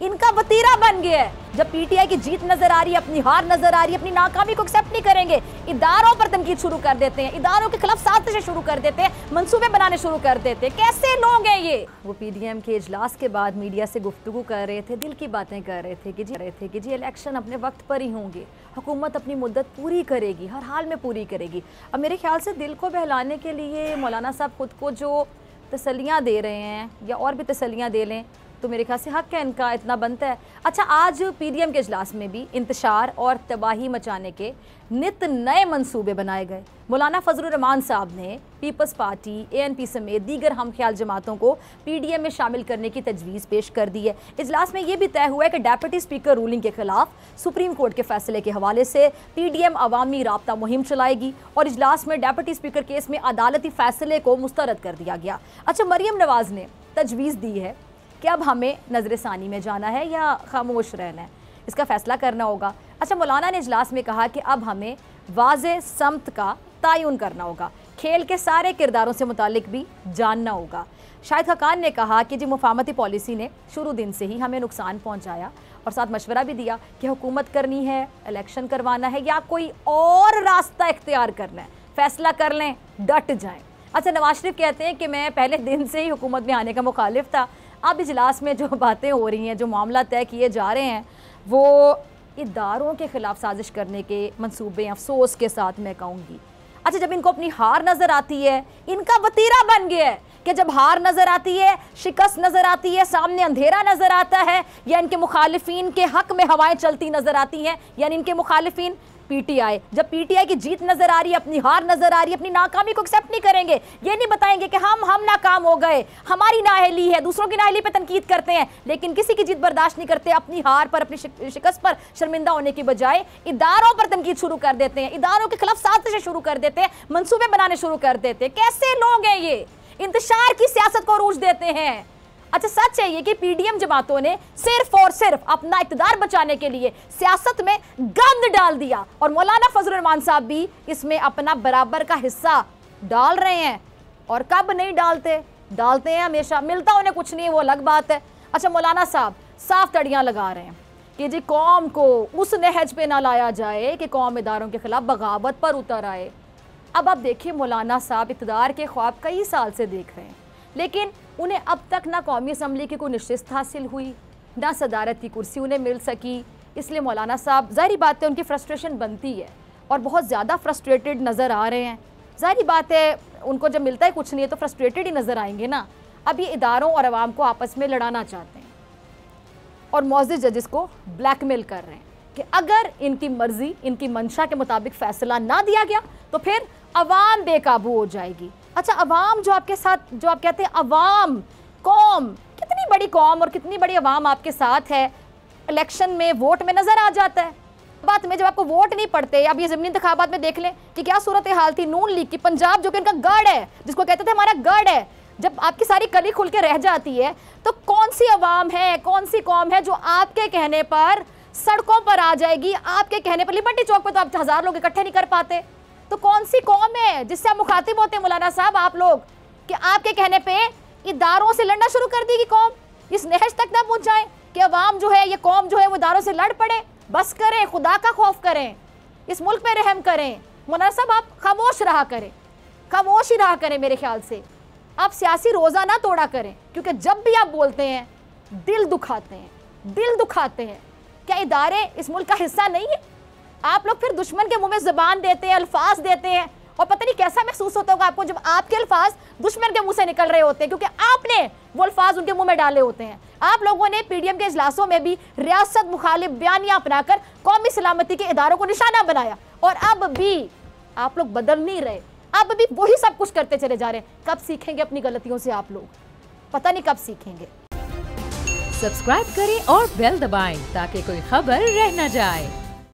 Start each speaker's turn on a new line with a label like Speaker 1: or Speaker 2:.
Speaker 1: इनका वतीरा बन गया है। जब पीटीआई की जीत नजर आ रही है, अपनी हार नजर आ रही है, अपनी नाकामी को एक्सेप्ट नहीं करेंगे, इदारों पर तनकीद शुरू कर देते हैं, इदारों के खिलाफ साजिशें शुरू कर देते हैं, मंसूबे बनाने शुरू कर देते हैं। कैसे लोग हैं ये? वो पीडीएम के इजलास के बाद मीडिया से गुफ्तगू कर रहे थे, दिल की बातें कर रहे थे कि जी इलेक्शन अपने वक्त पर ही होंगे, हुकूमत अपनी मुद्दत पूरी करेगी, हर हाल में पूरी करेगी। अब मेरे ख्याल से दिल को बहलाने के लिए मौलाना साहब खुद को जो तसल्लियाँ दे रहे हैं या और भी तसल्लियाँ दे लें तो मेरे ख्याल से हक है इनका, इतना बनता है। अच्छा, आज पीडीएम के इजलास में भी इंतशार और तबाही मचाने के नित नए मंसूबे बनाए गए। मौलाना फजलुर रहमान साहब ने पीपल्स पार्टी, एएनपी समेत दीगर हमख्याल जमातों को पीडीएम में शामिल करने की तजवीज़ पेश कर दी है। इजलास में यह भी तय हुआ है कि डेप्यूटी स्पीकर रूलिंग के खिलाफ सुप्रीम कोर्ट के फैसले के हवाले से पीडीएम अवामी राब्ता मुहिम चलाएगी और इजलास में डेप्यूटी स्पीकर केस में अदालती फैसले को मुस्तरद कर दिया गया। अच्छा, मरियम नवाज ने तजवीज़ दी है कि अब हमें नजरसानी में जाना है या खामोश रहना है, इसका फैसला करना होगा। अच्छा, मौलाना ने इजलास में कहा कि अब हमें वाज़े समत का तयन करना होगा, खेल के सारे किरदारों से मुतालिक भी जानना होगा। शाहिद खाकान ने कहा कि जी मुफाहमती पॉलिसी ने शुरू दिन से ही हमें नुकसान पहुंचाया और साथ मशवरा भी दिया कि हुकूमत करनी है, इलेक्शन करवाना है या कोई और रास्ता इख्तियार करना है, फैसला कर लें, डट जाएं। अच्छा, नवाज शरीफ कहते हैं कि मैं पहले दिन से ही हुकूमत में आने का मुखालिफ था। अब इजलास में जो बातें हो रही हैं, जो मामला तय किए जा रहे हैं, वो इदारों के खिलाफ साजिश करने के मंसूबे अफसोस के साथ मैं कहूँगी। अच्छा, जब इनको अपनी हार नज़र आती है, इनका वतीरा बन गया है कि जब हार नज़र आती है, शिकस्त नज़र आती है, सामने अंधेरा नज़र आता है या इनके मुखालिफिन के हक में हवाएं चलती नज़र आती हैं, यानी इनके मुखालिफिन पीटीआई, जब पीटीआई की जीत नजर आ रही है, अपनी हार नजर आ रही है, अपनी नाकामी को एक्सेप्ट नहीं करेंगे, ये नहीं बताएंगे कि हम नाकाम हो गए, हमारी नाअहली है, दूसरों की नाअहली पे तनकीद करते हैं, लेकिन किसी की जीत बर्दाश्त नहीं करते, अपनी हार पर, अपनी शिकस्त पर शर्मिंदा होने की बजाय इदारों पर तनकीद शुरू कर देते हैं, इदारों के खिलाफ साजिशें शुरू कर देते हैं, मंसूबे बनाने शुरू कर देते हैं। कैसे लोग हैं ये? इंतशार की सियासत को अरूज देते हैं। अच्छा, सच है ये कि पीडीएम जमातों ने सिर्फ और सिर्फ अपना इक़्तिदार बचाने के लिए सियासत में गंद डाल दिया और मौलाना फजलुर रहमान साहब भी इसमें अपना बराबर का हिस्सा डाल रहे हैं। और कब नहीं डालते हैं हमेशा, मिलता उन्हें कुछ नहीं है, वो अलग बात है। अच्छा, मौलाना साहब साफ तड़ियां लगा रहे हैं कि जी कौम को उस नहज पे ना लाया जाए कि कौम इदारों के खिलाफ बगावत पर उतर आए। अब आप देखिए, मौलाना साहब इक़्तिदार के ख्वाब कई साल से देख रहे हैं, लेकिन उन्हें अब तक ना कौमी असम्बली की कोई नशिस्त हासिल हुई, ना सदारत की कुर्सी उन्हें मिल सकी। इसलिए मौलाना साहब, ज़ाहिर बात है उनकी फ्रस्ट्रेशन बनती है और बहुत ज़्यादा फ्रस्ट्रेटेड नज़र आ रहे हैं। ज़ाहिर बात है उनको जब मिलता है कुछ नहीं है तो फ्रस्ट्रेटेड ही नज़र आएंगे ना। अब ये इदारों और अवाम को आपस में लड़ाना चाहते हैं और मौज़िज़ जजेस को ब्लैकमेल कर रहे हैं कि अगर इनकी मर्ज़ी, इनकी मंशा के मुताबिक फ़ैसला ना दिया गया तो फिर अवाम बेकाबू हो जाएगी। अच्छा, अवाम जो आपके साथ, जो आप कहते हैं अवाम, कौम, कितनी बड़ी कौम और कितनी बड़ी अवाम आपके साथ है, इलेक्शन में वोट में नज़र आ जाता है। बात में जब आपको वोट नहीं पड़ते, अब ये ज़मीनी इंतखाबात में देख लें कि क्या सूरत हाल थी नून लीग की, पंजाब जो कि इनका गढ़ है, जिसको कहते थे हमारा गढ़ है, जब आपकी सारी कली खुल के रह जाती है तो कौन सी अवाम है, कौन सी कौम है जो आपके कहने पर सड़कों पर आ जाएगी? आपके कहने पर लिबर्टी चौक पर तो आप 1000 लोग इकट्ठे नहीं कर पाते, तो कौन सी कौम है जिससे आप मुखातिब होते हैं मौलाना साहब आप लोग, कि आपके कहने पे इदारों से लड़ना शुरू कर देगी कौम? इस नहज तक ना पहुंच जाए कि अवाम जो है, ये कौम जो है वो इदारों से लड़ पड़े। बस करें, खुदा का खौफ करें, इस मुल्क पे रहम करें। मौलाना साहब आप खामोश रहा करें, खामोश ही रहा करें। मेरे ख्याल से आप सियासी रोज़ा ना तोड़ा करें, क्योंकि जब भी आप बोलते हैं दिल दुखाते हैं, दिल दुखाते हैं। क्या इदारे इस मुल्क का हिस्सा नहीं है? आप लोग फिर दुश्मन के मुंह में ज़बान देते हैं, अल्फाज देते हैं, और पता नहीं कैसा महसूस होता होगा आपको जब आपके अल्फाज दुश्मन के मुंह से निकल रहे होते हैं, क्योंकि आपने वो अल्फाज उनके मुंह में डाले होते हैं। आप लोगों ने पीडीएम के इजलासों में भी रियासत मुखालिफ बयानियां अपनाकर कौमी सलामती के इदारों को निशाना बनाया, और अब भी आप लोग बदल नहीं रहे, अब भी वही सब कुछ करते चले जा रहे हैं। कब सीखेंगे अपनी गलतियों से? आप लोग पता नहीं कब सीखेंगे।
Speaker 2: सब्सक्राइब करें और बेल दबाएं ताकि कोई खबर रह न जाए।